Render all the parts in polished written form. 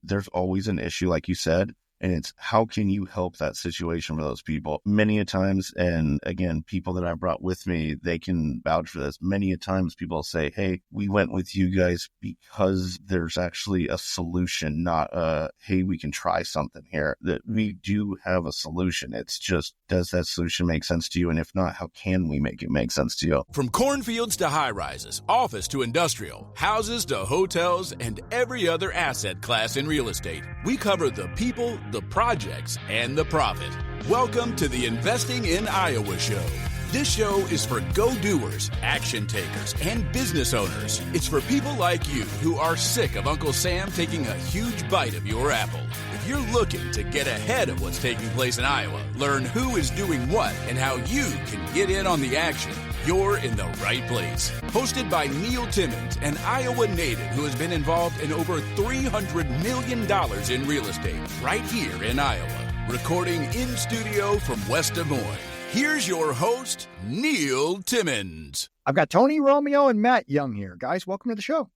there's always an issue, like you said. And it's how can you help that situation for those people? Many a times, and again, people that I brought with me, they can vouch for this. Many a times people say, hey, we went with you guys because there's actually a solution, not hey, we can try something here. That we do have a solution. It's just, does that solution make sense to you? And if not, how can we make it make sense to you? From cornfields to high-rises, office to industrial, houses to hotels, and every other asset class in real estate, we cover the people, the projects, and the profit. Welcome to the Investing in Iowa show. This show is for go-doers, action takers, and business owners. It's for people like you who are sick of Uncle Sam taking a huge bite of your apple. If you're looking to get ahead of what's taking place in Iowa, learn who is doing what, and how you can get in on the action, you're in the right place. Hosted by Neil Timmins, an Iowa native who has been involved in over $300 million in real estate right here in Iowa. Recording in studio from West Des Moines. Here's your host, Neil Timmins. I've got Tony Romeo and Matt Young here. Guys, welcome to the show.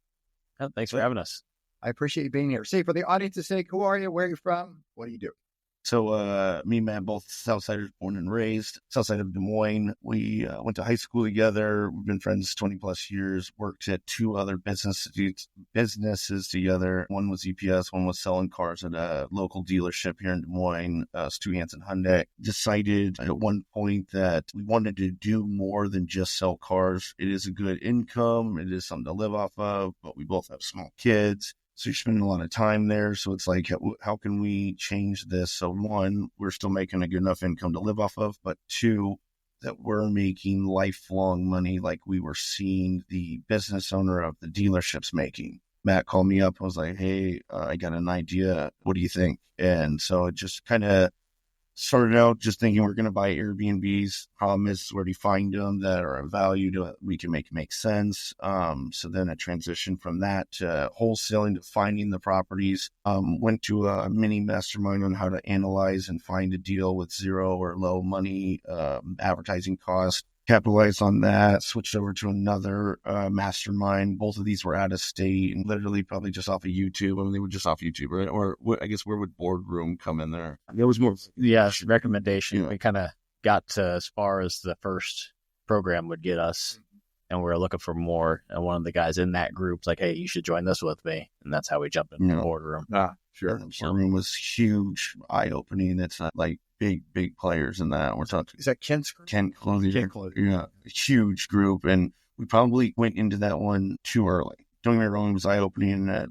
Oh, thanks for having us. I appreciate you being here. Say, for the audience's sake, who are you? Where are you from? What do you do? So me and Matt, both Southsiders, born and raised, Southside of Des Moines. We went to high school together. We've been friends 20 plus years, worked at two other businesses together. One was EPS, one was selling cars at a local dealership here in Des Moines, Stu Hansen Hyundai. Decided at one point that we wanted to do more than just sell cars. It is a good income. It is something to live off of, but we both have small kids. So you're spending a lot of time there. So it's like, how can we change this? So one, we're still making a good enough income to live off of, but two, that we're making lifelong money like we were seeing the business owner of the dealerships making. Matt called me up. I was like, hey, I got an idea. What do you think? And so it just kind of started out just thinking we're going to buy Airbnbs. Problem is, where do you find them that are of value to we can make sense? So then I transitioned from that to wholesaling, to finding the properties. Went to a mini mastermind on how to analyze and find a deal with zero or low money advertising cost. Capitalized on that, switched over to another mastermind. Both of these were out of state and literally probably just off of YouTube. I mean, they were just off YouTube, right? Or I guess where would Boardroom come in there? It was more, recommendation. Yeah. We kind of got to as far as the first program would get us, and we were looking for more. And one of the guys in that group's like, hey, you should join this with me. And that's how we jumped into Boardroom. Sure. Boardroom was huge, eye-opening. It's not like big players in that. We're talking. Is that Kent's group? Kent Clothing. Yeah, a huge group, and we probably went into that one too early. Don't get me wrong, it was eye-opening that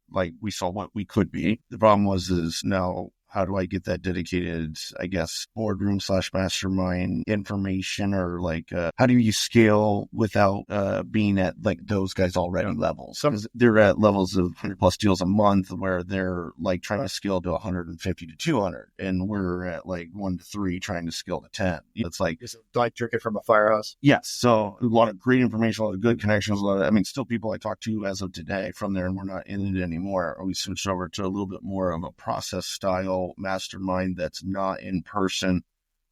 like we saw what we could be. The problem is now, how do I get that dedicated, I guess, boardroom / mastermind information, or like, how do you scale without being at like those guys already levels? Because they're at levels of 100+ deals a month where they're like trying to scale to 150 to 200. And we're at like 1 to 3 trying to scale to 10. It's like, drink it from a firehouse. Yes. So a lot of great information, a lot of good connections, still people I talk to as of today from there, and we're not in it anymore. We switched over to a little bit more of a process style mastermind that's not in person.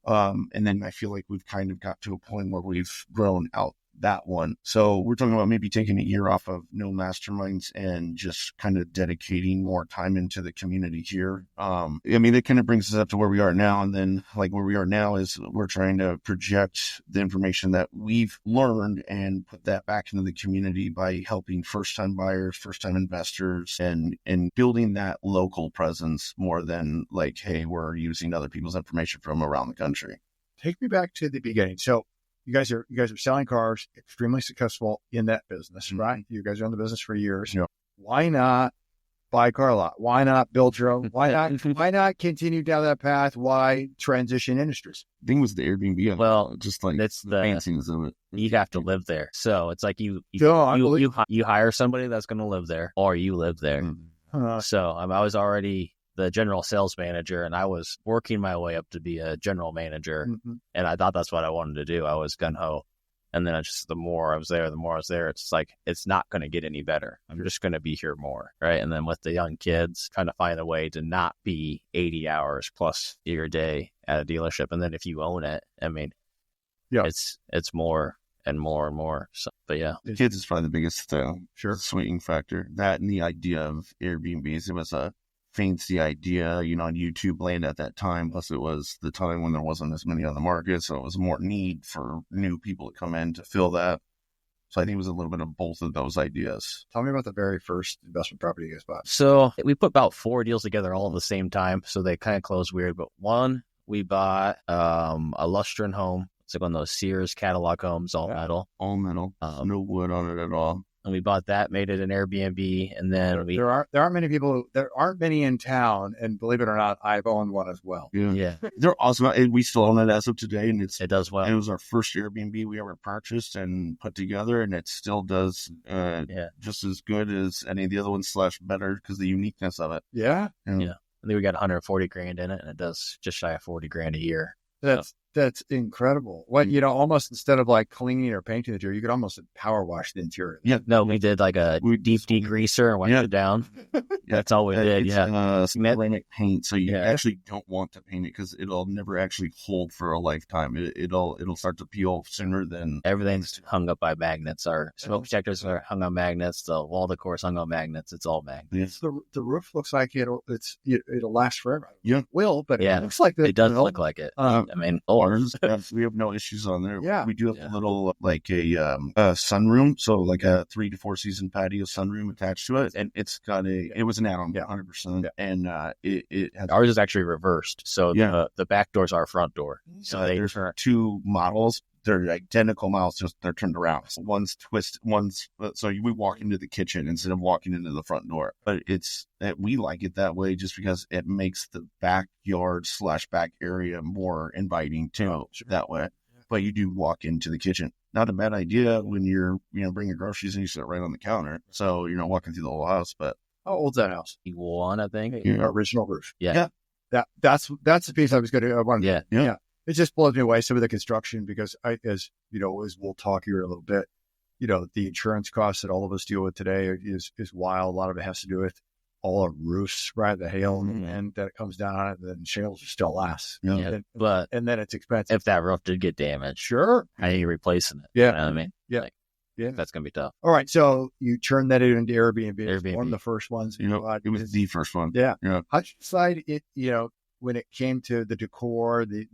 And then I feel like we've kind of got to a point where we've grown out that one. So we're talking about maybe taking a year off of no masterminds and just kind of dedicating more time into the community here. That kind of brings us up to where we are now. And then like where we are now is we're trying to project the information that we've learned and put that back into the community by helping first-time buyers, first-time investors, and building that local presence more than like, hey, we're using other people's information from around the country. Take me back to the beginning. So you guys are selling cars, extremely successful in that business, right? You guys are in the business for years. Yeah. Why not buy a car lot? Why not build your own? Why not continue down that path? Why transition industries? I think it was the Airbnb. Well, just like that's the fanciness of it. You have to live there. So it's like you hire somebody that's going to live there, or you live there. Mm-hmm. So I was already the general sales manager, and I was working my way up to be a general manager. Mm-hmm. And I thought that's what I wanted to do. I was gung-ho. And then the more I was there, it's like, it's not going to get any better. I'm just going to be here more. Right. And then with the young kids, trying to find a way to not be 80 hours plus your day at a dealership. And then if you own it, it's more and more and more. So, but yeah. The kids is probably the biggest swinging factor. That and the idea of Airbnbs. It was fancy idea, you know, on YouTube land at that time. Plus it was the time when there wasn't as many on the market. So it was more need for new people to come in to fill that. So I think it was a little bit of both of those ideas. Tell me about the very first investment property you guys bought. So we put about 4 deals together all at the same time. So they kind of closed weird. But one, we bought a Lustron home. It's like one of those Sears catalog homes, all metal. All metal. No wood on it at all. And we bought that, made it an Airbnb, and then there aren't many in town, and believe it or not, I've owned one as well. Yeah. They're awesome. And we still own it as of today, and it does well. It was our first Airbnb we ever purchased and put together, and it still does just as good as any of the other ones / better because the uniqueness of it. Yeah. I think we got 140 grand in it, and it does just shy of 40 grand a year. That's incredible. What, you know, almost instead of like cleaning or painting the interior, you could almost power wash the interior. Yeah. No, we did like a deep degreaser and wiped it down. That's all we did. It's ceramic paint, so you actually don't want to paint it because it'll never actually hold for a lifetime. It'll start to peel sooner than everything's hung up by magnets. Our smoke detectors are hung on magnets. The wall decor is hung on magnets. It's all magnets. The roof looks like it'll last forever. Yeah, it will, but it looks like it does look like it. I mean, ours, we have no issues on there. Yeah, we do have a little like a sunroom, so like a 3 to 4 season patio sunroom attached to it, and it's got it was an add-on, 100%, and it has, ours is actually reversed. So the back door's our front door. So there's 2 models. They're identical models, just they're turned around. So one's twist, so we walk into the kitchen instead of walking into the front door. But we like it that way just because it makes the backyard / back area more inviting too, that way. But you do walk into the kitchen. Not a bad idea when you're, bring your groceries and you sit right on the counter. So you're not walking through the whole house. But how old's that house? 1, I think. Original roof. Yeah. That's the piece I was going to. Yeah. It just blows me away, some of the construction, because as we'll talk here a little bit, the insurance costs that all of us deal with today is wild. A lot of it has to do with all our roofs, right? The hail and that comes down on it, and then shingles still last. Yeah. And then it's expensive. If that roof did get damaged, sure. How are you replacing it? Yeah. You know what I mean? Yeah. That's going to be tough. All right. So you turned that into Airbnb. One of the first ones. It was the first one. Yeah. How'd you decide it, when it came to the decor, the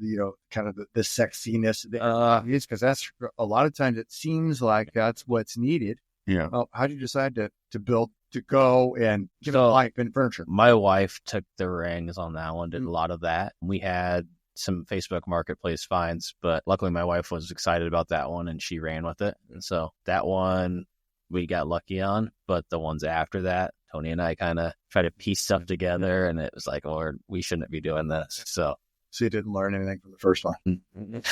kind of the sexiness, because that's a lot of times it seems like that's what's needed. Yeah. Well, how did you decide to go and give it life in furniture? My wife took the reins on that one, did a lot of that. We had some Facebook Marketplace finds, but luckily my wife was excited about that one and she ran with it. And so that one we got lucky on, but the ones after that, Tony and I kind of tried to piece stuff together, and it was like, Lord, we shouldn't be doing this. So you didn't learn anything from the first one.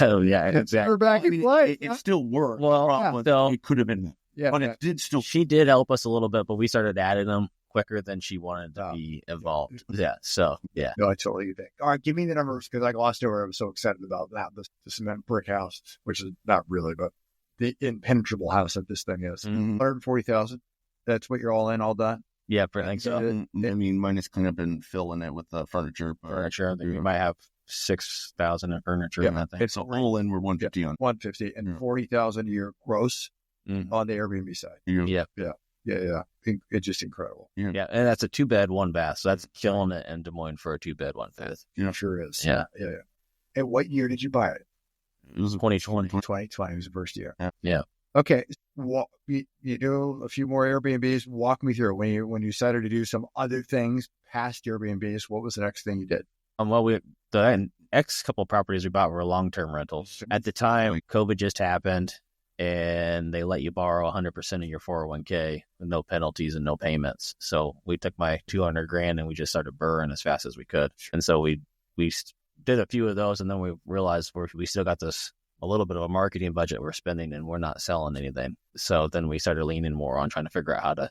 Oh yeah, exactly. We're back in play. It still worked. Well, so it could have been, but it did still. She did help us a little bit, but we started adding them quicker than she wanted to be involved. Yeah. So yeah. No, I totally get that. All right, give me the numbers because I glossed over. I was so excited about that. The cement brick house, which is not really, but the impenetrable house that this thing is. 140,000. That's what you're all in, all done. Yeah, I think so. I mean, minus cleanup and filling it with the furniture. I think we might have 6,000 in furniture in that thing. It's all in. We're 150 on 150 and 40,000 a year gross on the Airbnb side. Yeah. It's just incredible. Yeah, and that's a 2-bed, 1-bath. So that's killing it in Des Moines for a 2-bed, 1-bath. Sure is. Yeah. And what year did you buy it? It was 2020. 2020 was the first year. Yeah. Okay. You do a few more Airbnbs. Walk me through when you decided to do some other things past Airbnbs. What was the next thing you did? Well, the next couple of properties we bought were long-term rentals. At the time, COVID just happened, and they let you borrow 100% of your 401k with no penalties and no payments. So we took my $200,000 and we just started burning as fast as we could. And so we did a few of those, and then we realized we still got a little bit of a marketing budget we're spending, and we're not selling anything. So then we started leaning more on trying to figure out how to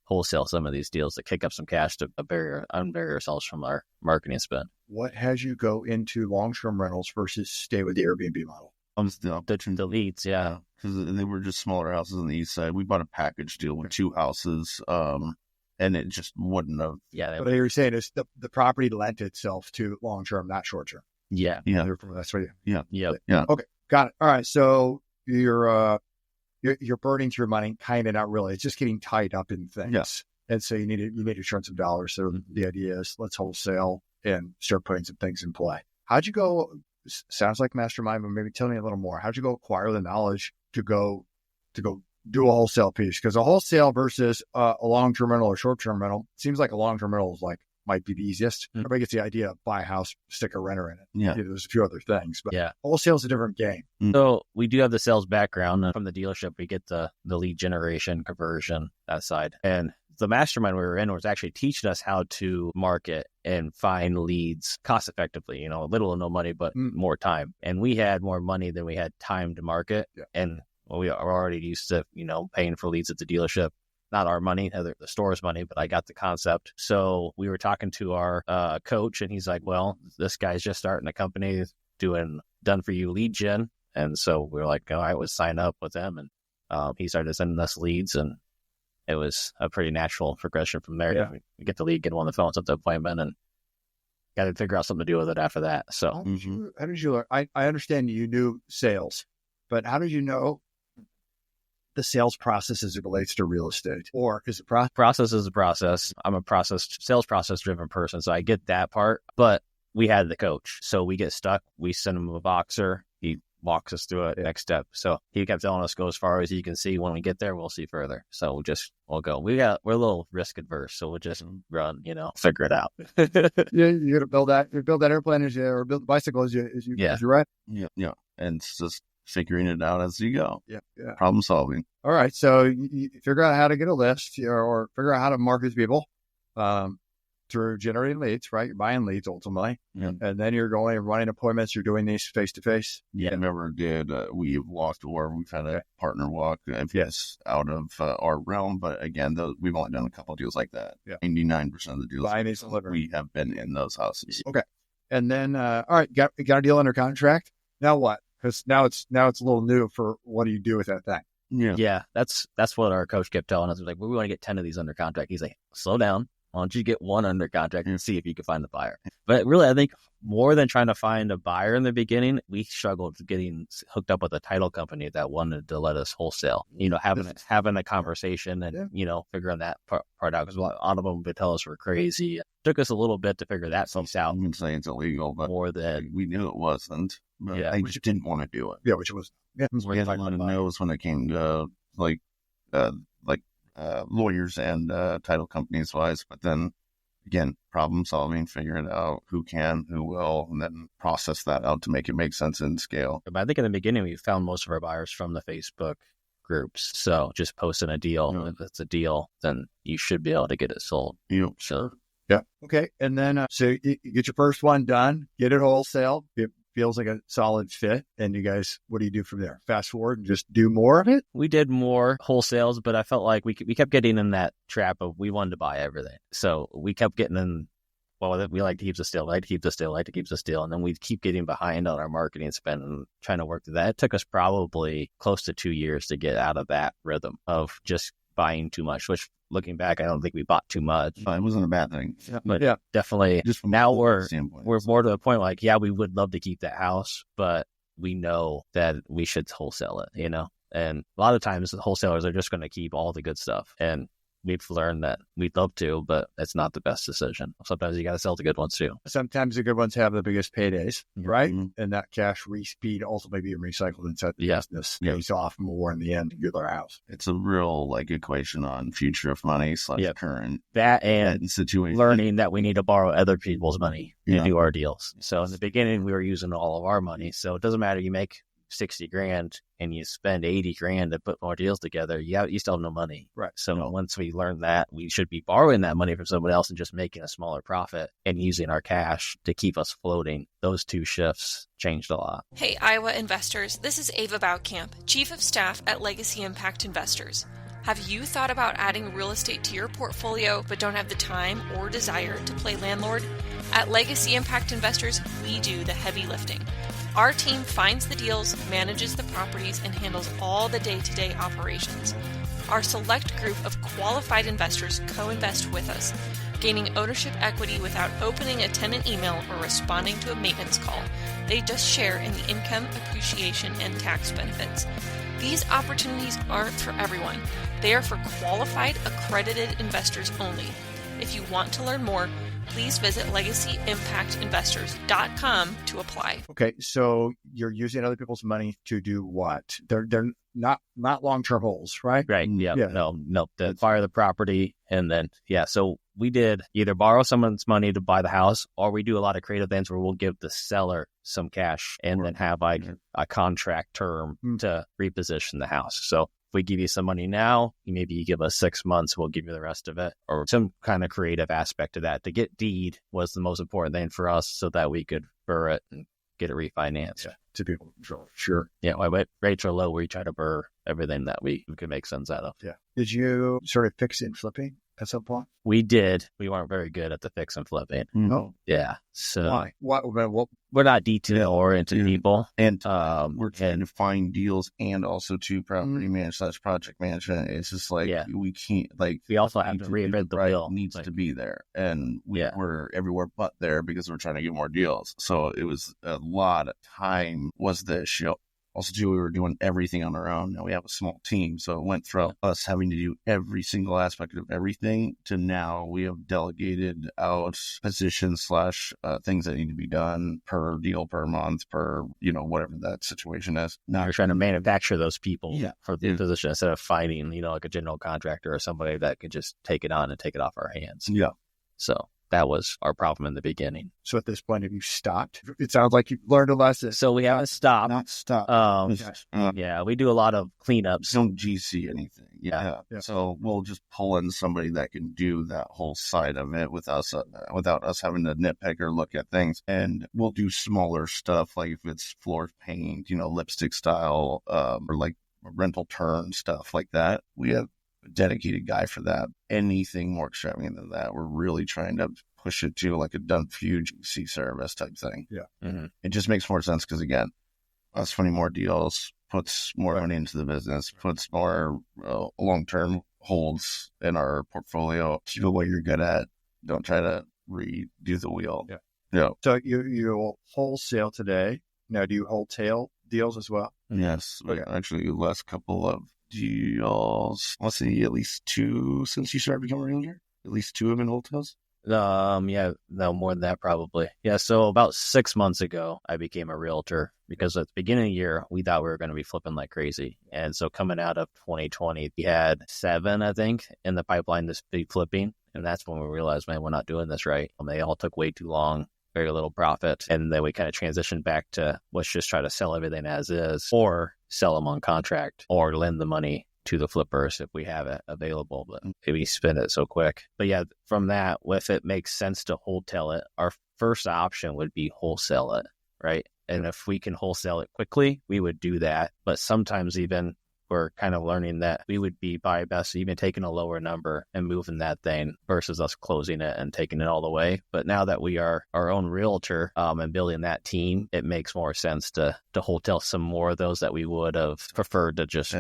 wholesale some of these deals to kick up some cash to unbury ourselves from our marketing spend. What has you go into long-term rentals versus stay with the Airbnb model? The leads, yeah. Because they were just smaller houses on the east side. We bought a package deal with 2 houses, and it just wouldn't have. Yeah. What you're saying is the property lent itself to long-term, not short-term. Yeah. That's what you. Yeah. Okay. Got it. All right. So you're burning through money, kind of, not really. It's just getting tied up in things. Yes. And so you need to turn some dollars. So the idea is let's wholesale and start putting some things in play. How'd you go? Sounds like mastermind, but maybe tell me a little more. How'd you go acquire the knowledge to go do a wholesale piece? Because a wholesale versus a long-term rental or short-term rental, seems like a long-term rental is might be the easiest. Everybody gets the idea of buy a house, stick a renter in it. Yeah. There's a few other things, but Yeah. wholesale is a different game. So we do have the sales background, and from the dealership, we get the lead generation, conversion, that side. And the mastermind we were in was actually teaching us how to market and find leads cost effectively, little or no money, but more time. And we had more money than we had time to market. Yeah. And we are already used to, paying for leads at the dealership. Not our money, the store's money, but I got the concept. So we were talking to our coach, and he's like, well, this guy's just starting a company doing done for you lead gen. And so we were like, all right, let's sign up with them. And he started sending us leads, and it was a pretty natural progression from there. Yeah. We get the lead, get him on the phone, set the appointment, and got to figure out something to do with it after that. So how did you learn? I understand you knew sales, but how did you know the sales process as it relates to real estate? Or is it process is a process. I'm a sales process driven person, so I get that part. But we had the coach, so we get stuck. We send him a boxer. He walks us through a next step. So he kept telling us, go as far as you can see. When we get there, we'll see further. So we'll go. We're a little risk adverse, so we'll just run, figure it out. You're gonna build that airplane or build the bicycle as you ride. Yeah. And it's just figuring it out as you go. Yeah. Problem solving. All right. So you figure out how to get a list or figure out how to market to people through generating leads, right? You're buying leads ultimately. Yeah. And then you're going and running appointments. You're doing these face-to-face. Yeah. Never did. We've walked or we've had a partner walk. If it's out of our realm, but again, we've only done a couple of deals like that. Yeah. 99% of the deals Buying these delivered. we have been in those houses. Okay. And then, all right, got a deal under contract. Now what? Because now it's a little new for what do you do with that thing? Yeah. That's what our coach kept telling us. We're like, we want to get 10 of these under contract. He's like, slow down. Why don't you get one under contract and see if you can find the buyer? But really, I think more than trying to find a buyer in the beginning, we struggled getting hooked up with a title company that wanted to let us wholesale. Having a conversation and figuring that part out, because a lot of them would tell us we're crazy. It took us a little bit to figure that piece out. I'm saying it's illegal, but more than we knew it wasn't. But I just didn't want to do it. Yeah, which was we had a lot of no's when it came to lawyers and title companies wise, but then again, problem solving, figuring out who can, who will, and then process that out to make it make sense and scale. But I think in the beginning, we found most of our buyers from the Facebook groups. So just posting a deal. If it's a deal, then you should be able to get it sold. Yep. Sure. Yeah. Okay. And then, so you get your first one done, get it wholesale. It feels like a solid fit. And you guys, what do you do from there? Fast forward and just do more of it? We did more wholesales, but I felt like we kept getting in that trap of we wanted to buy everything. So we kept getting in, well, we like to keep the steal, like to keep the steal. And then we'd keep getting behind on our marketing spend and trying to work through that. It took us probably close to 2 years to get out of that rhythm of just buying too much, which looking back, I don't think we bought too much. It wasn't a bad thing. But definitely just now we're more to the point like, we would love to keep that house, but we know that we should wholesale it, And a lot of times the wholesalers are just going to keep all the good stuff. And we've learned that we'd love to, but it's not the best decision. Sometimes you got to sell the good ones too. Sometimes the good ones have the biggest paydays, right? Mm-hmm. And that cash speed ultimately being recycled inside the business pays off more in the end to get their house. It's a real equation on future of money / current that and situation. Learning that we need to borrow other people's money to do our deals. So in the beginning, we were using all of our money. So it doesn't matter. You make $60,000 and you spend $80,000 to put more deals together, you still have no money. Right. So once we learned that, we should be borrowing that money from someone else and just making a smaller profit and using our cash to keep us floating. Those two shifts changed a lot. Hey, Iowa investors, this is Ava Boutkamp, Chief of Staff at Legacy Impact Investors. Have you thought about adding real estate to your portfolio but don't have the time or desire to play landlord? At Legacy Impact Investors, we do the heavy lifting. Our team finds the deals, manages the properties, and handles all the day-to-day operations. Our select group of qualified investors co-invest with us, gaining ownership equity without opening a tenant email or responding to a maintenance call. They just share in the income, appreciation, and tax benefits. These opportunities aren't for everyone. They are for qualified, accredited investors only. If you want to learn more, please visit legacyimpactinvestors.com to apply. Okay, so you're using other people's money to do what? They're not long-term holds, right? Right. Yeah. Yeah. No. To acquire the property, and then so we did either borrow someone's money to buy the house, or we do a lot of creative things where we'll give the seller some cash and then have like a contract term to reposition the house. So if we give you some money now, maybe you give us 6 months, we'll give you the rest of it, or some kind of creative aspect to that. To get deed was the most important thing for us so that we could burr it and get it refinanced. Yeah, to be able to control. Sure. Yeah, when rates are low, we try to burr everything that we can make sense out of. Yeah. Did you sort of fix and flipping at some point? We did. We weren't very good at the fix and flipping. No. Yeah. So Why? What? we're not detail-oriented people. And we're trying to find deals and also to property manage / project management. It's just like we can't we also have to reinvent the wheel. Needs to be there, and we're everywhere but there because we're trying to get more deals. So it was a lot of time was the issue. Also, too, we were doing everything on our own. Now we have a small team, so it went from us having to do every single aspect of everything to now we have delegated out positions / things that need to be done per deal, per month, per, whatever that situation is. Now you're trying to manufacture those people for the position instead of finding, like a general contractor or somebody that could just take it on and take it off our hands. Yeah. So that was our problem in the beginning. So at this point, have you stopped? It sounds like you've learned a lesson. So we haven't stopped. Not stopped. We do a lot of cleanups. Don't GC anything. Yeah. So we'll just pull in somebody that can do that whole side of it without us having to nitpick or look at things. And we'll do smaller stuff, like if it's floor paint, lipstick style, or like rental turn stuff like that. We have a dedicated guy for that. Anything more extravagant than that, we're really trying to push it to like a done for you GC service type thing. Yeah. Mm-hmm. It just makes more sense because, again, us finding more deals puts more money into the business, puts more long-term holds in our portfolio. Do what you're good at. Don't try to redo the wheel. Yeah. So you wholesale today. Now, do you wholesale deals as well? Yes. Actually, the last couple of deals, let's say at least 2 since you started becoming a realtor. At least 2 have been wholesales. No, more than that probably. Yeah, so about 6 months ago, I became a realtor because at the beginning of the year, we thought we were going to be flipping like crazy. And so coming out of 2020, we had 7, I think, in the pipeline to be flipping. And that's when we realized, man, we're not doing this right. They all took way too long, very little profit. And then we kind of transitioned back to let's just try to sell everything as is, or sell them on contract, or lend the money to the flippers if we have it available, but we spend it so quick. But yeah, from that, if it makes sense to wholesale it, our first option would be wholesale it, right? And if we can wholesale it quickly, we would do that. But sometimes even we're kind of learning that we would be by best even taking a lower number and moving that thing versus us closing it and taking it all the way. But now that we are our own realtor and building that team, it makes more sense to wholesale some more of those that we would have preferred to just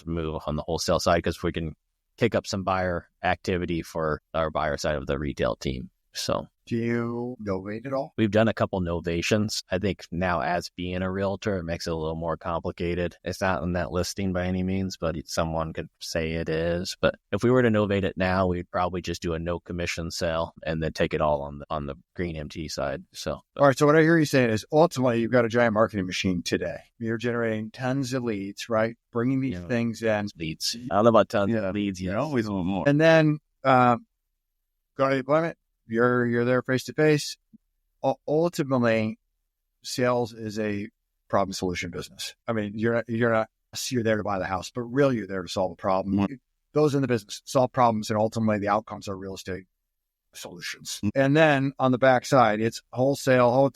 move on the wholesale side, because we can kick up some buyer activity for our buyer side of the retail team. So do you novate at all? We've done a couple novations. I think now as being a realtor, it makes it a little more complicated. It's not in that listing by any means, but someone could say it is. But if we were to novate it now, we'd probably just do a no commission sale and then take it all on the green MT side. So, all right. So what I hear you saying is ultimately you've got a giant marketing machine today. You're generating tons of leads, right? Bringing these things in. Leads. I don't know about tons of leads. You always want more. And then go to the appointment. You're there face to face. Ultimately, sales is a problem solution business. I mean, you're there to buy the house, but really you're there to solve a problem. Mm-hmm. Those in the business solve problems, and ultimately the outcomes are real estate solutions. Mm-hmm. And then on the backside, it's wholesale,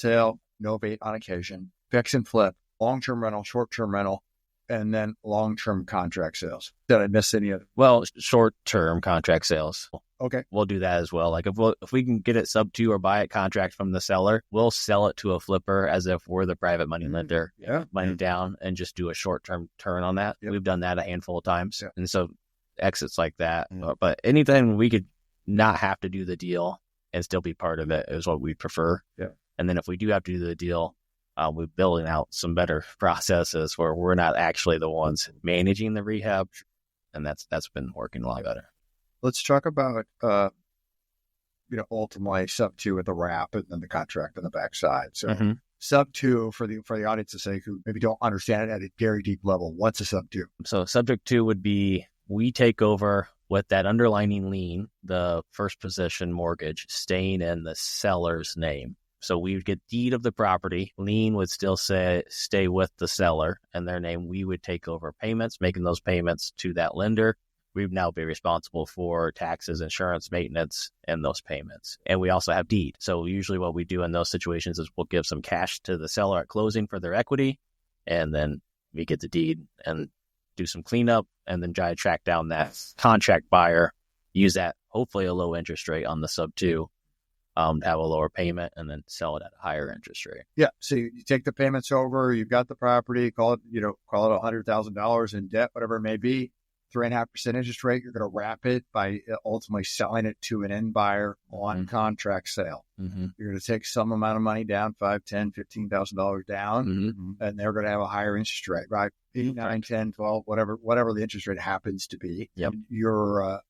novate on occasion, fix and flip, long-term rental, short-term rental, and then long-term contract sales. Did I miss any of it? Well, short-term contract sales. Okay. We'll do that as well. Like if we can get it sub 2 or buy it contract from the seller, we'll sell it to a flipper as if we're the private money lender, money down, and just do a short-term turn on that. Yep. We've done that a handful of times. Yep. And so exits like that. But anytime we could not have to do the deal and still be part of it is what we prefer. Yeah. And then if we do have to do the deal, we're building out some better processes where we're not actually the ones managing the rehab, and that's been working a lot better. Let's talk about ultimately sub 2 with the wrap and then the contract on the backside. So sub 2 for the audience's sake who maybe don't understand it at a very deep level. What's a sub 2? So subject 2 would be we take over with that underlying lien, the first position mortgage staying in the seller's name. So we would get deed of the property. Lien would still stay with the seller and their name. We would take over payments, making those payments to that lender. We'd now be responsible for taxes, insurance, maintenance, and those payments. And we also have deed. So usually what we do in those situations is we'll give some cash to the seller at closing for their equity, and then we get the deed and do some cleanup, and then try to track down that contract buyer, use that, hopefully a low interest rate on the sub 2, have a lower payment, and then sell it at a higher interest rate. Yeah. So you take the payments over, you've got the property, call it $100,000 in debt, whatever it may be, 3.5% interest rate. You're going to wrap it by ultimately selling it to an end buyer on contract sale. You're going to take some amount of money down, $5,000, $10,000, $15,000 down, and they're going to have a higher interest rate, right? 8, 9, 10, 12, whatever the interest rate happens to be. Yep. You're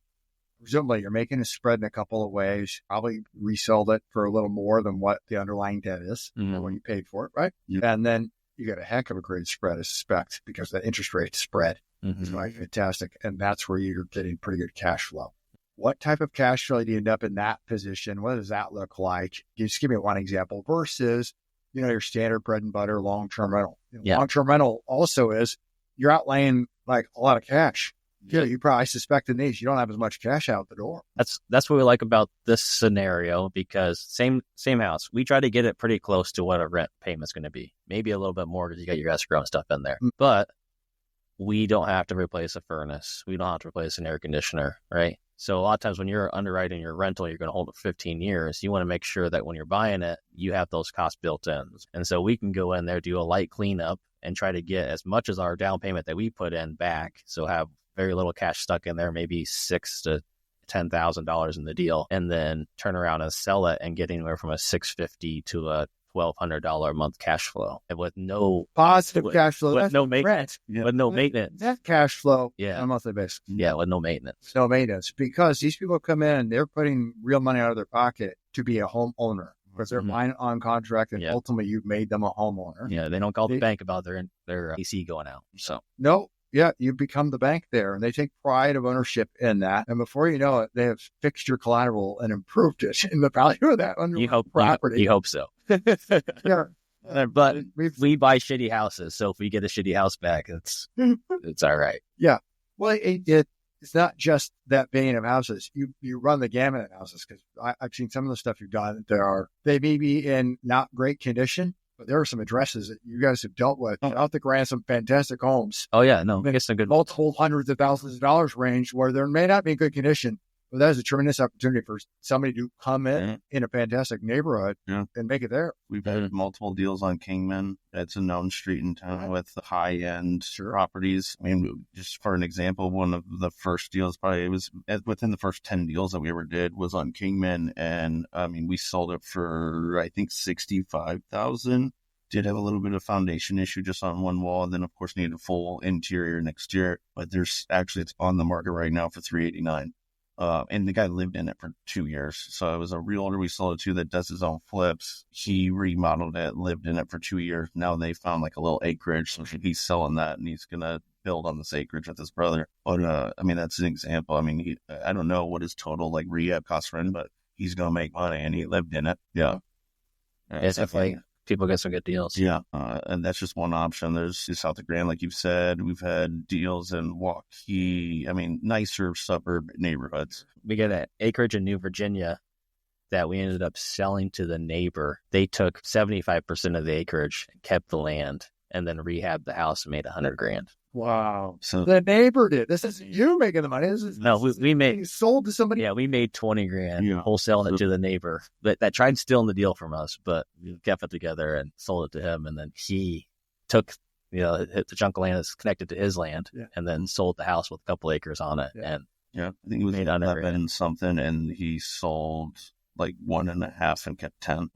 presumably you're making a spread in a couple of ways. Probably resold it for a little more than what the underlying debt is, or what you paid for it, right? Yep. And then you get a heck of a great spread, I suspect, because the interest rate spread is like fantastic. And that's where you're getting pretty good cash flow. What type of cash flow do you end up in that position? What does that look like? Just give me one example versus, your standard bread and butter long-term rental. Long-term rental also is you're outlaying like a lot of cash. You probably suspect in these, you don't have as much cash out the door. That's what we like about this scenario, because same house, we try to get it pretty close to what a rent payment's going to be. Maybe a little bit more because you got your escrow and stuff in there. But we don't have to replace a furnace. We don't have to replace an air conditioner, right? So a lot of times when you're underwriting your rental, you're going to hold it 15 years. You want to make sure that when you're buying it, you have those costs built in. And so we can go in there, do a light cleanup, and try to get as much as our down payment that we put in back. So have very little cash stuck in there, maybe $6,000 to $10,000 in the deal, and then turn around and sell it and get anywhere from a $650 to a $1,200 a month cash flow, and with no positive cash flow, with no maintenance, with no maintenance, that cash flow on yeah, a monthly basis, yeah, with no maintenance, because these people come in, they're putting real money out of their pocket to be a homeowner. Because they're buying on contract, and ultimately you've made them a homeowner. Yeah, they don't call the bank about their AC going out. So no, yeah, you become the bank there, and they take pride of ownership in that. And before you know it, they have fixed your collateral and improved it in the value of that property. You hope so. Yeah. But we buy shitty houses, so if we get a shitty house back, it's all right. Yeah. Well, it's not just that vein of houses. You run the gamut of houses, because I've seen some of the stuff you've done. They may be in not great condition, but there are some addresses that you guys have dealt with out the grand, some fantastic homes. Oh yeah, no, it's some good multiple hundreds of thousands of dollars range where there may not be good condition, but that is a tremendous opportunity for somebody to come in a fantastic neighborhood and make it there. We've had multiple deals on Kingman. It's a known street in town with the high-end properties. I mean, just for an example, one of the first deals, it was within the first 10 deals that we ever did, was on Kingman. And I mean, we sold it for, I think, $65,000. Did have a little bit of foundation issue just on one wall, and then of course needed a full interior and exterior. But it's on the market right now for $389,000. And the guy lived in it for 2 years. So it was a realtor we sold it to that does his own flips. He remodeled it, lived in it for 2 years. Now they found like a little acreage. So he's selling that, and he's going to build on this acreage with his brother. But, I mean, that's an example. I mean, I don't know what his total like rehab cost for him, but he's going to make money, and he lived in it. Yeah. It's definitely. People get some good deals. Yeah. And that's just one option. There's South of Grand, like you've said. We've had deals in Waukee. I mean, nicer suburb neighborhoods. We get an acreage in New Virginia that we ended up selling to the neighbor. They took 75% of the acreage, kept the land, and then rehabbed the house and made $100,000. Wow. So the neighbor did. This is you making the money. We made sold to somebody. Yeah, we made $20,000 wholesaling it to the neighbor that tried stealing the deal from us, but we kept it together and sold it to him. And then he took, the chunk of land that's connected to his land, and then sold the house with a couple acres on it. And I think it was made 11 something, and he sold like 1.5 and kept 10.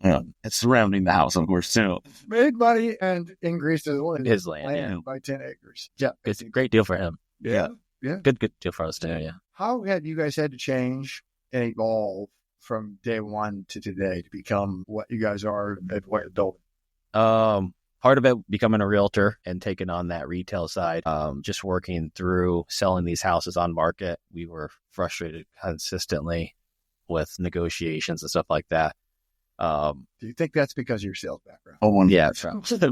It's surrounding the house, of course, too. Made money and increased his land by 10 acres. Yeah. It's a great deal for him. Yeah. Good deal for us too. Yeah. How have you guys had to change and evolve from day one to today to become what you guys are and what you're building? Part of it becoming a realtor and taking on that retail side, just working through selling these houses on market. We were frustrated consistently with negotiations and stuff like that. Do you think that's because of your sales background? Oh, yeah,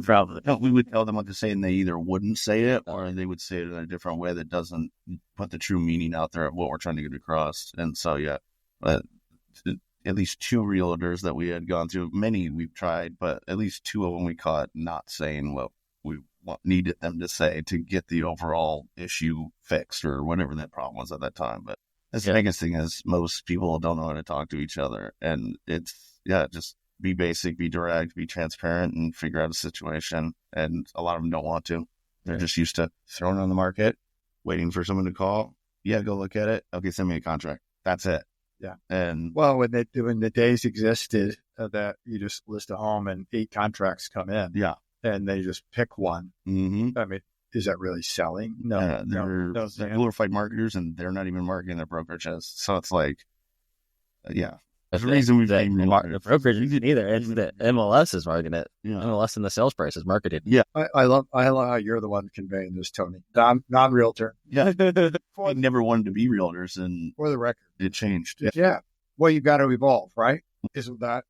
probably. No, we would tell them what to say, and they either wouldn't say it, or they would say it in a different way that doesn't put the true meaning out there of what we're trying to get across. And so, yeah, at least 2 realtors that we had gone through. Many we've tried, but at least 2 of them we caught not saying what we needed them to say to get the overall issue fixed or whatever that problem was at that time. But that's the biggest thing is most people don't know how to talk to each other. And it's, just be basic, be direct, be transparent, and figure out a situation. And a lot of them don't want to. They're just used to throwing it on the market, waiting for someone to call. Yeah, go look at it. Okay, send me a contract. That's it. Yeah. And well, when the days existed that you just list a home and 8 contracts come in. Yeah. And they just pick one. Mm-hmm. I mean, is that really selling? No. They're glorified marketers, and they're not even marketing their brokerages. So it's like, there's a reason we've been the brokerage isn't either. It's the MLS is marketing it. Yeah. MLS and the sales price is marketed. Yeah. I love how you're the one conveying this, Tony. Non-realtor. Yeah. We never wanted to be realtors, and for the record, it changed. Yeah. Well, you've got to evolve, right? Isn't that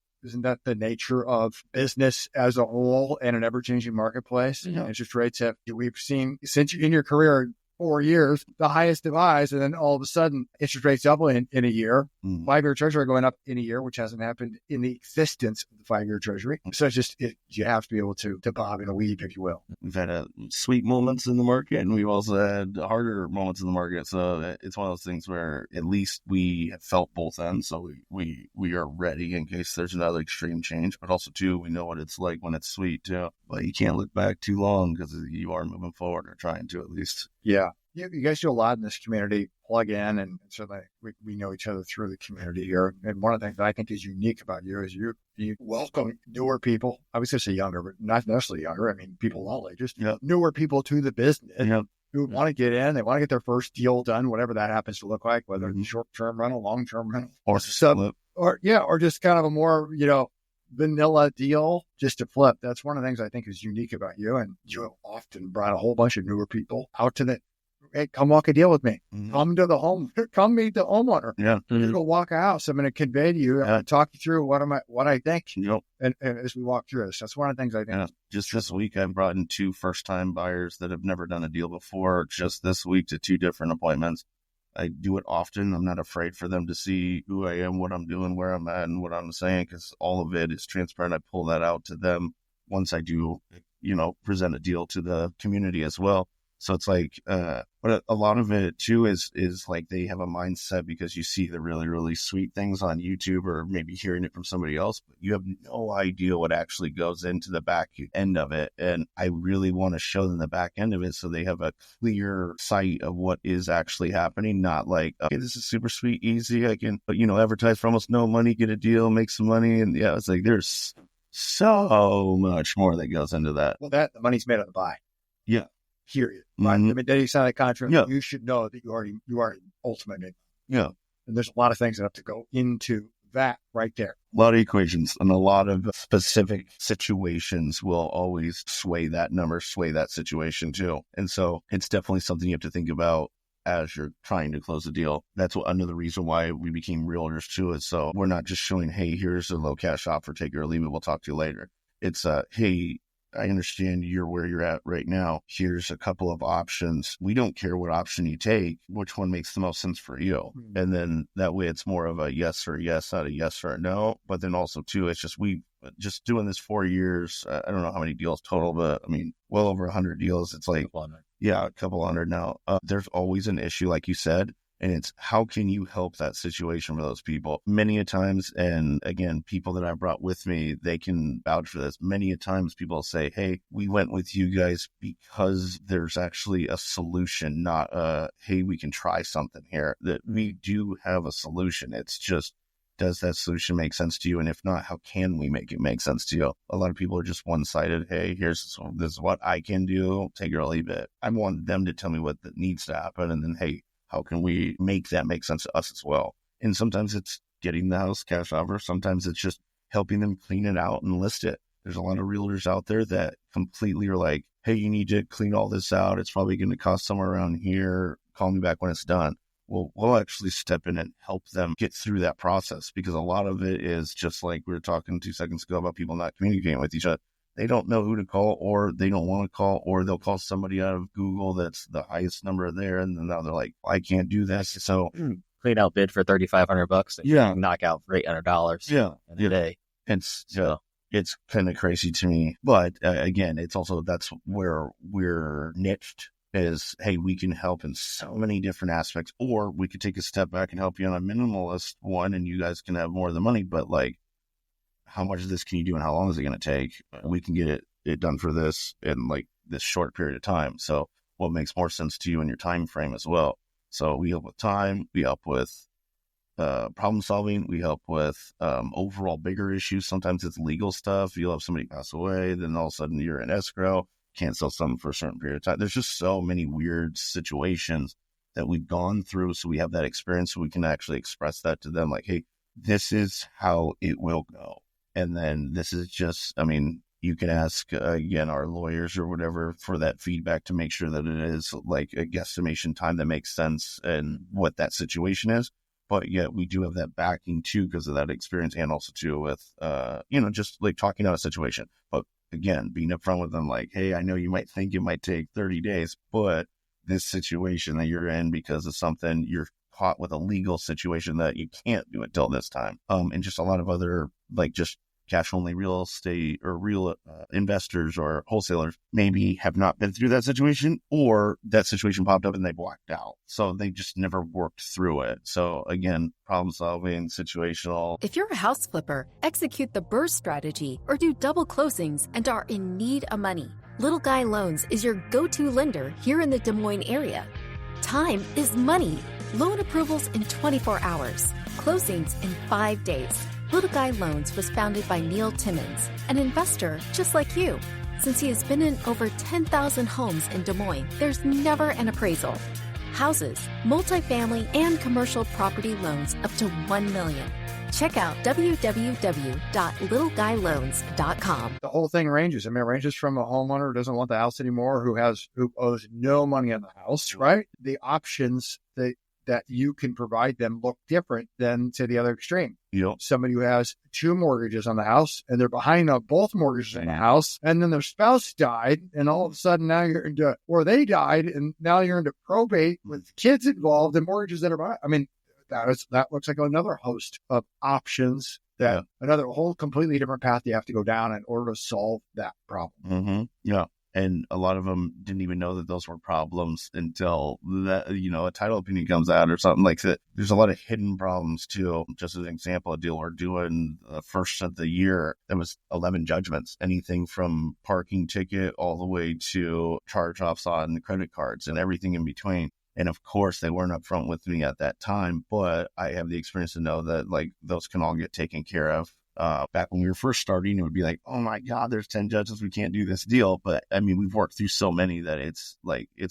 the nature of business as a whole and an ever-changing marketplace? Yeah. Interest rates we've seen since in your career 4 years, the highest of highs, and then all of a sudden, interest rates double in a year. 5-year treasury going up in a year, which hasn't happened in the existence of the 5-year treasury. So it's just, you have to be able to bob and weave, if you will. We've had sweet moments in the market, and we've also had harder moments in the market. So it's one of those things where at least we have felt both ends. So we are ready in case there's another extreme change. But also, too, we know what it's like when it's sweet, too. But you can't look back too long because you are moving forward, or trying to at least. Yeah. You guys do a lot in this community, plug in, and certainly we know each other through the community here. And one of the things that I think is unique about you is you welcome newer people. I was going to say younger, but not necessarily younger. I mean, people all ages, newer people to the business who want to get in. They want to get their first deal done, whatever that happens to look like, whether it's short-term rental, long-term rental, or just kind of a more, vanilla deal just to flip. That's one of the things I think is unique about you. And you often brought a whole bunch of newer people out to hey, come walk a deal with me. Mm-hmm. Come meet the homeowner. Yeah. You're going to walk a house. I'm going to convey to you and talk you through what I think. Yep. And as we walk through this, that's one of the things I think. Yeah. Just this week, I've brought in 2 first-time buyers that have never done a deal before, just this week, to 2 different appointments. I do it often. I'm not afraid for them to see who I am, what I'm doing, where I'm at, and what I'm saying, because all of it is transparent. I pull that out to them once I do, present a deal to the community as well. So it's like, but a lot of it too is like they have a mindset because you see the really, really sweet things on YouTube or maybe hearing it from somebody else, but you have no idea what actually goes into the back end of it. And I really want to show them the back end of it so they have a clear sight of what is actually happening. Not like, okay, this is super sweet, easy. I can, advertise for almost no money, get a deal, make some money. And it's like, there's so much more that goes into that. Well, the money's made on the buy. Yeah. Period. Right? Mm-hmm. I mean, you sign a contract, you should know that you are ultimately. Yeah. And there's a lot of things that have to go into that right there. A lot of equations and a lot of specific situations will always sway that number, sway that situation too. And so it's definitely something you have to think about as you're trying to close a deal. That's another reason why we became realtors too, is so we're not just showing, hey, here's a low cash offer, take it or leave it, we'll talk to you later. It's hey, I understand you're where you're at right now. Here's a couple of options. We don't care what option you take, which one makes the most sense for you. Mm-hmm. And then that way it's more of a yes or yes, not a yes or a no. But then also too, it's just, we just doing this 4 years. I don't know how many deals total, but I mean, well over 100 deals. It's like, a couple hundred now. There's always an issue, like you said. And it's how can you help that situation for those people? Many a times, and again, people that I brought with me, they can vouch for this. Many a times people say, hey, we went with you guys because there's actually a solution, not hey, we can try something here. That we do have a solution. It's just does that solution make sense to you? And if not, how can we make it make sense to you? A lot of people are just one-sided. Hey, this is what I can do. Take it or leave it. I want them to tell me what that needs to happen. And then, hey, how can we make that make sense to us as well? And sometimes it's getting the house cash offer. Sometimes it's just helping them clean it out and list it. There's a lot of realtors out there that completely are like, hey, you need to clean all this out. It's probably going to cost somewhere around here. Call me back when it's done. Well, we'll actually step in and help them get through that process, because a lot of it is just like we were talking 2 seconds ago about people not communicating with each other. They don't know who to call, or they don't want to call, or they'll call somebody out of Google that's the highest number there. And then now they're like, I can't do that. So clean out bid for $3,500. Yeah. Knock out for $800 in a day. It's kind of crazy to me. But again, it's also, that's where we're niched is, hey, we can help in so many different aspects, or we could take a step back and help you on a minimalist one and you guys can have more of the money. But like, how much of this can you do and how long is it going to take? We can get it done for this in like this short period of time. So what makes more sense to you in your time frame as well? So we help with time, we help with problem solving, we help with overall bigger issues. Sometimes it's legal stuff. You'll have somebody pass away, then all of a sudden you're in escrow, can't sell something for a certain period of time. There's just so many weird situations that we've gone through. So we have that experience, so we can actually express that to them like, hey, this is how it will go. And then this is just, I mean, you can ask, again, our lawyers or whatever for that feedback to make sure that it is like a guesstimation time that makes sense and what that situation is. But yet we do have that backing too, because of that experience, and also too with, just like talking out a situation. But again, being upfront with them like, hey, I know you might think it might take 30 days, but this situation that you're in because of something, you're caught with a legal situation that you can't do it till this time. And just a lot of other, like just cash only real estate or real investors or wholesalers maybe have not been through that situation, or that situation popped up and they blacked out. So they just never worked through it. So again, problem solving, situational. If you're a house flipper, execute the BRRRR strategy, or do double closings and are in need of money, Little Guy Loans is your go-to lender here in the Des Moines area. Time is money. Loan approvals in 24 hours. Closings in 5 days. Little Guy Loans was founded by Neil Timmins, an investor just like you. Since he has been in over 10,000 homes in Des Moines, there's never an appraisal. Houses, multifamily, and commercial property loans up to $1 million. Check out www.littleguyloans.com. The whole thing ranges. I mean, it ranges from a homeowner who doesn't want the house anymore, who owes no money on the house, right? The options that you can provide them look different than to the other extreme. Yep. Somebody who has 2 mortgages on the house and they're behind on both mortgages on the house, and then their spouse died, and all of a sudden now you're into, or they died, and now you're into probate with kids involved and mortgages that are behind. I mean, that looks like another host of options, that another whole completely different path you have to go down in order to solve that problem. Mm-hmm. Yeah. And a lot of them didn't even know that those were problems until that, a title opinion comes out or something like that. There's a lot of hidden problems too. Just as an example, a deal we're doing the first of the year, there was 11 judgments, anything from parking ticket all the way to charge-offs on credit cards and everything in between. And of course, they weren't upfront with me at that time, but I have the experience to know that like those can all get taken care of. Back when we were first starting, it would be like, oh my God, there's 10 judges, we can't do this deal. But I mean, we've worked through so many that it's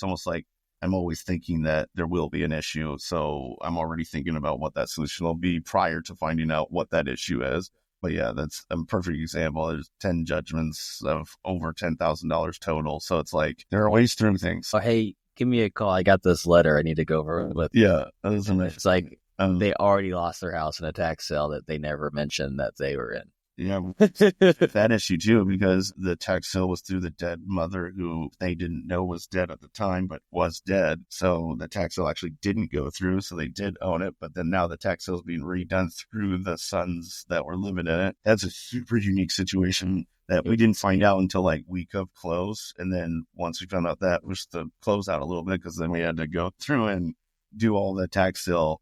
almost like I'm always thinking that there will be an issue. So I'm already thinking about what that solution will be prior to finding out what that issue is. But yeah, that's a perfect example. There's 10 judgments of over $10,000 total. So it's like, there are ways through things. Oh, hey, give me a call. I got this letter I need to go over with. Yeah. It's like, they already lost their house in a tax sale that they never mentioned that they were in. Yeah, that issue too, because the tax sale was through the dead mother who they didn't know was dead at the time, but was dead. So the tax sale actually didn't go through. So they did own it. But then now the tax sale is being redone through the sons that were living in it. That's a super unique situation that we didn't find out until like week of close. And then once we found out that, was to close out a little bit, because then we had to go through and do all the tax sale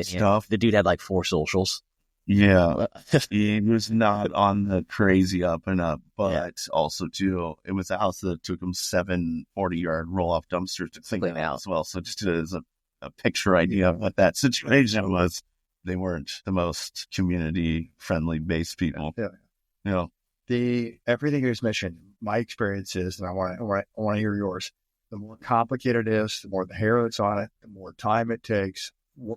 stuff. The dude had like 4 socials. Yeah, he was not on the crazy up and up, but also too, it was a house that took him 7 40-yard roll-off dumpsters to clean out as well. So just as a picture idea of what that situation was. they weren't the most community friendly based people. Yeah. You know, Everything you just mentioned, my experience is, and I want to hear yours. The more complicated it is, the more the hair that's on it, the more time it takes.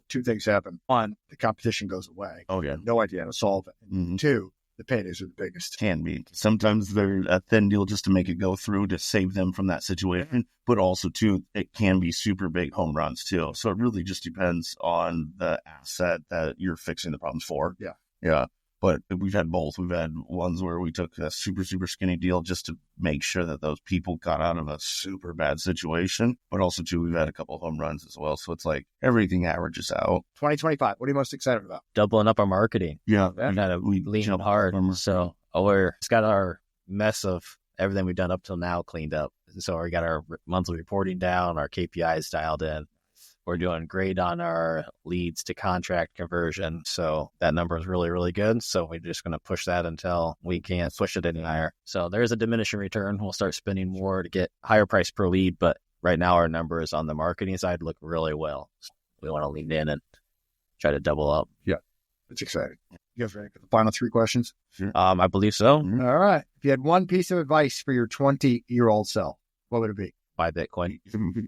Two things happen. One, the competition goes away. Oh yeah. No idea how to solve it. Mm-hmm. Two, the paydays are the biggest. Can be. Sometimes they're a thin deal just to make it go through to save them from that situation. But also, too, it can be super big home runs, too. So it really just depends on the asset that you're fixing the problems for. Yeah. Yeah. But we've had both. We've had ones where we took a super, super skinny deal just to make sure that those people got out of a super bad situation. But also, too, we've had a couple of home runs as well. So it's like everything averages out. 2025, what are you most excited about? Doubling up our marketing. Yeah. We leaned hard. So it's got our mess of everything we've done up till now cleaned up. So we got our monthly reporting down, our KPIs dialed in. We're doing great on our leads to contract conversion. So that number is really, really good. So we're just going to push that until we can't push it any higher. So there's a diminishing return. We'll start spending more to get higher price per lead. But right now our numbers on the marketing side look really well. So we want to lean in and try to double up. Yeah, it's exciting. You guys ready for the final three questions? Sure. I believe so. Mm-hmm. All right. If you had one piece of advice for your 20-year-old self, what would it be? Buy Bitcoin.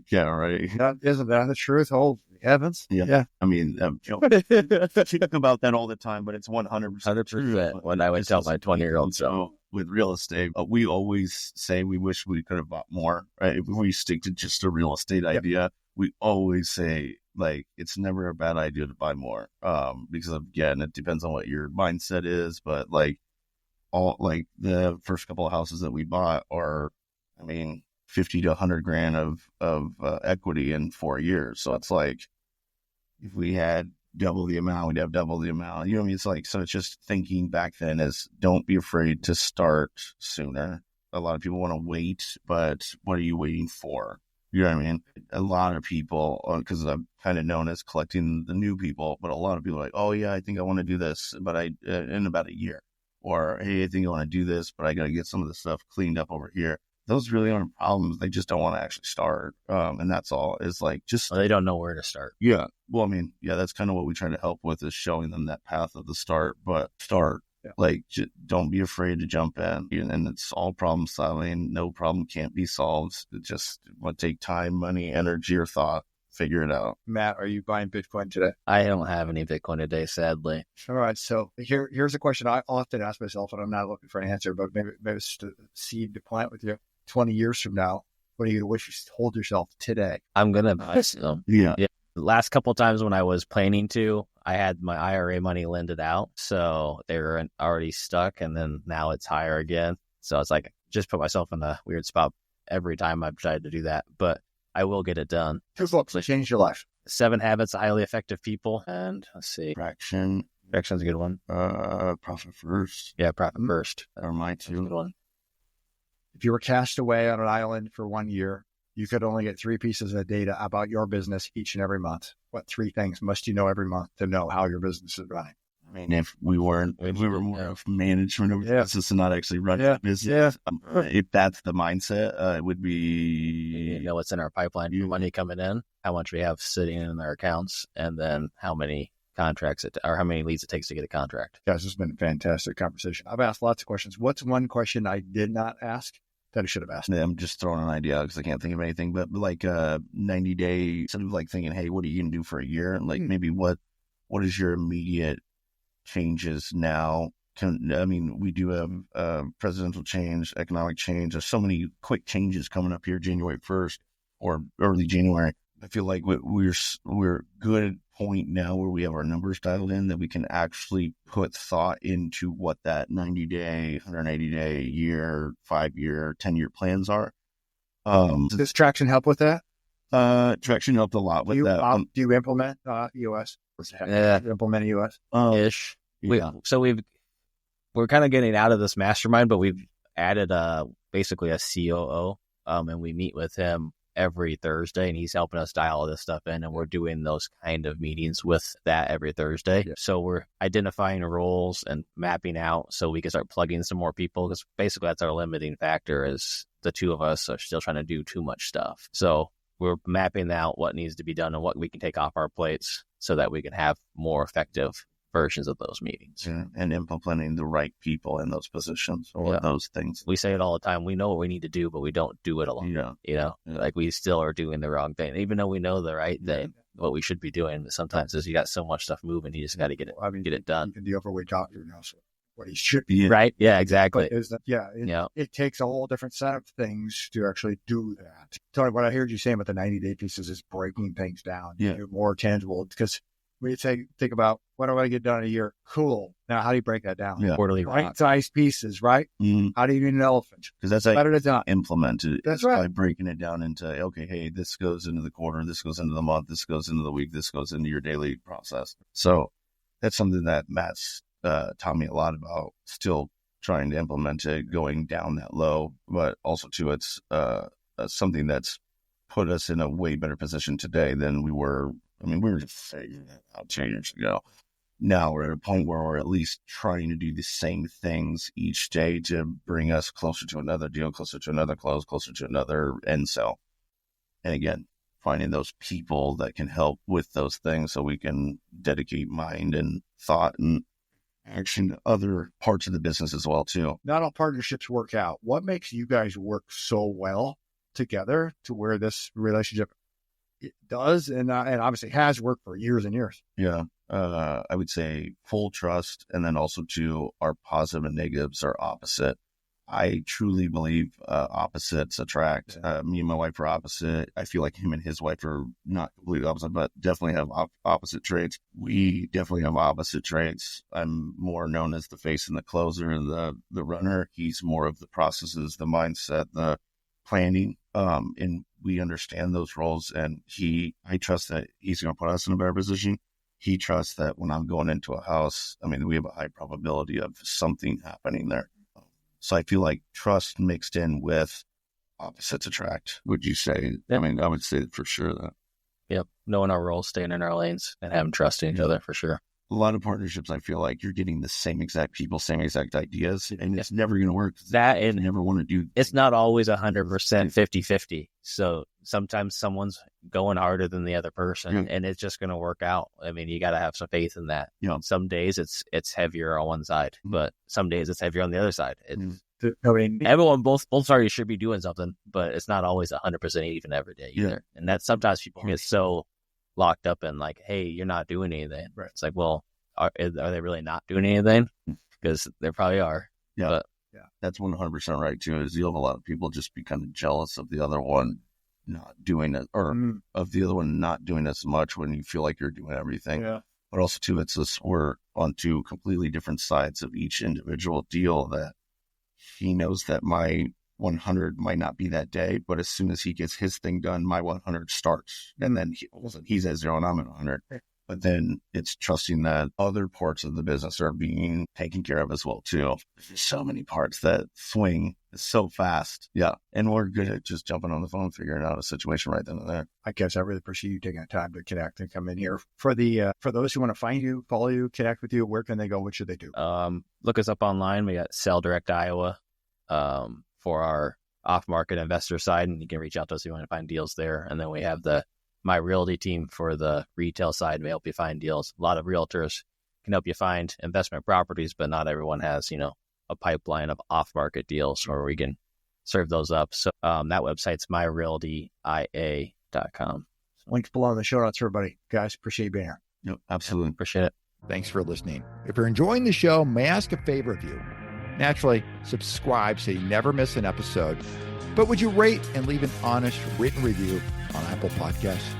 Yeah, right. Isn't that the truth? Holy heavens. Yeah. I mean, think about that all the time, but it's 100% 100% when I would tell my 20-year-old self. So with real estate, we always say we wish we could have bought more, right? If we stick to just a real estate idea, we always say, like, it's never a bad idea to buy more. Because again, it depends on what your mindset is, but like the first couple of houses that we bought are, I mean, 50 to 100 grand of equity in 4 years. So it's like, if we had double the amount, we'd have double the amount. You know what I mean? It's like, so it's just thinking back then is don't be afraid to start sooner. A lot of people want to wait, but what are you waiting for? You know what I mean? A lot of people, because I'm kind of known as collecting the new people, but a lot of people are like, oh yeah, I think I want to do this, but in about a year. Or, hey, I think I want to do this, but I got to get some of the stuff cleaned up over here. Those really aren't problems. They just don't want to actually start. And that's all. Is like just... They don't know where to start. Yeah. Well, I mean, yeah, that's kind of what we try to help with, is showing them that path of the start. But start. Yeah. Like, don't be afraid to jump in. And it's all problem solving. No problem can't be solved. It just will take time, money, energy, or thought. Figure it out. Matt, are you buying Bitcoin today? I don't have any Bitcoin today, sadly. All right. So here's a question I often ask myself, and I'm not looking for an answer, but maybe it's just a seed to plant with you. 20 years from now, what are you going to wish you told yourself today? I'm going to buy some. Yeah. The last couple of times when I was planning to, I had my IRA money lended out. So they were already stuck, and then now it's higher again. So it's like, just put myself in a weird spot every time I've tried to do that. But I will get it done. 2 books that changed your life. 7 Habits of Highly Effective People. And let's see. Fraction's a good one. Profit First. Yeah, Profit First. Or mine too. That's a good one. If you were cast away on an island for 1 year, you could only get 3 pieces of data about your business each and every month. What 3 things must you know every month to know how your business is running? I mean, if we were more of management of business and not actually running the business, if that's the mindset, it would be... You know what's in our pipeline for money coming in, how much we have sitting in our accounts, and then how many contracts or how many leads it takes to get a contract. Guys, this has been a fantastic conversation. I've asked lots of questions. What's one question I did not ask that I should have asked? I'm just throwing an idea because I can't think of anything, but like 90-day, instead of like thinking, hey, what are you going to do for a year? And like maybe what is your immediate changes now? We do have presidential change, economic change. There's so many quick changes coming up here January 1st or early January. I feel like we're good at point now where we have our numbers dialed in that we can actually put thought into what that 90-day, 180-day, year, 5-year, 10-year plans are. Does Traction help with that? Traction helped a lot with that. Do you implement EOS? Yeah. Implement EOS? Ish. Yeah. We're kind of getting out of this mastermind, but we've added basically a COO, and we meet with him every Thursday, and he's helping us dial all this stuff in, and we're doing those kind of meetings with that every Thursday. Yeah. So we're identifying roles and mapping out so we can start plugging some more people, because basically that's our limiting factor, is the 2 of us are still trying to do too much stuff. So we're mapping out what needs to be done and what we can take off our plates so that we can have more effective versions of those meetings. Yeah, and implementing the right people in those positions or those things. We say it all the time. We know what we need to do, but we don't do it a lot. Like we still are doing the wrong thing, even though we know the right thing. What we should be doing sometimes is you got so much stuff moving, you just got to get it done. The overweight doctor knows what he should be. Right? Yeah, exactly. It takes a whole different set of things to actually do that. Tony, what I heard you saying about the 90-day pieces is breaking things down. More tangible, because when you think about what do I get done in a year? Cool. Now, how do you break that down? Quarterly bite-sized pieces, right? Mm-hmm. How do you eat an elephant? Because that's how you implement it. That's right. By breaking it down into, okay, hey, this goes into the quarter, this goes into the month, this goes into the week, this goes into your daily process. So that's something that Matt's taught me a lot about, still trying to implement it, going down that low. But also, too, it's something that's put us in a way better position today than we were. I mean, we were just figuring that out 10 years ago. Now we're at a point where we're at least trying to do the same things each day to bring us closer to another deal, closer to another close, closer to another end sell. And again, finding those people that can help with those things so we can dedicate mind and thought and action to other parts of the business as well, too. Not all partnerships work out. What makes you guys work so well together to where this relationship it does and obviously has worked for years and years? Yeah. I would say full trust, and then also too, our positive and negatives are opposite. I truly believe opposites attract. Me and my wife are opposite. I feel like him and his wife are not completely opposite, but definitely have opposite traits. We definitely have opposite traits. I'm more known as the face and the closer and the runner. He's more of the processes, the mindset, the planning, and we understand those roles. And I trust that he's going to put us in a better position. He trusts that when I'm going into a house, I mean, we have a high probability of something happening there. So I feel like trust mixed in with opposites attract, would you say? Yep. I mean, I would say for sure that. Yep. Knowing our roles, staying in our lanes, and having trust in each other for sure. A lot of partnerships, I feel like you're getting the same exact people, same exact ideas, and it's never going to work. That and never want to do. It's not always 100% 50-50. So sometimes someone's going harder than the other person, and it's just going to work out. I mean, you got to have some faith in that. Some days it's heavier on one side, but some days it's heavier on the other side. I mean, everyone, both parties should be doing something, but it's not always 100% even every day either. And that sometimes people get so locked up in like, hey, you're not doing anything. Right. It's like, well, are they really not doing anything? Because they probably are. Yeah. But, that's 100% right too. Is you'll have a lot of people just be kind of jealous of the other one not doing it, or of the other one not doing as much when you feel like you're doing everything. Yeah. But also too, it's this, we're on two completely different sides of each individual deal, that he knows that my 100 might not be that day, but as soon as he gets his thing done, my 100 starts, and then he's at 0 and I'm at 100. But then it's trusting that other parts of the business are being taken care of as well too. There's so many parts that swing so fast. Yeah. And we're good at just jumping on the phone, figuring out a situation right then and there. I guess I really appreciate you taking the time to connect and come in here. For those who want to find you, follow you, connect with you, where can they go? What should they do? Look us up online. We got Sell Direct Iowa for our off-market investor side, and you can reach out to us if you want to find deals there. And then we have the My Realty team for the retail side. We help you find deals. A lot of realtors can help you find investment properties, but not everyone has, a pipeline of off-market deals where we can serve those up. So that website's myrealtya.com. Links below in the show notes, everybody. Guys, appreciate you being here. Yep, absolutely. Appreciate it. Thanks for listening. If you're enjoying the show, may I ask a favor of you? Naturally, subscribe so you never miss an episode. But would you rate and leave an honest written review on Apple Podcasts?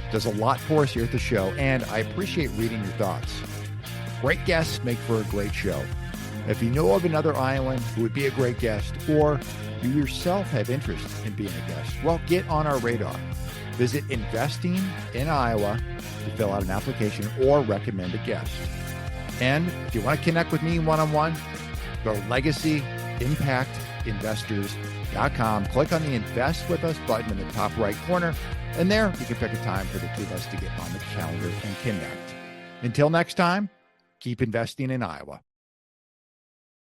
It does a lot for us here at the show, and I appreciate reading your thoughts. Great guests make for a great show. If you know of another Iowan who would be a great guest, or you yourself have interest in being a guest, well, get on our radar. Visit Investing in Iowa to fill out an application or recommend a guest. And if you want to connect with me one-on-one, go to LegacyImpactInvestors.com. Click on the Invest With Us button in the top right corner, and there you can pick a time for the two of us to get on the calendar and connect. Until next time, keep investing in Iowa.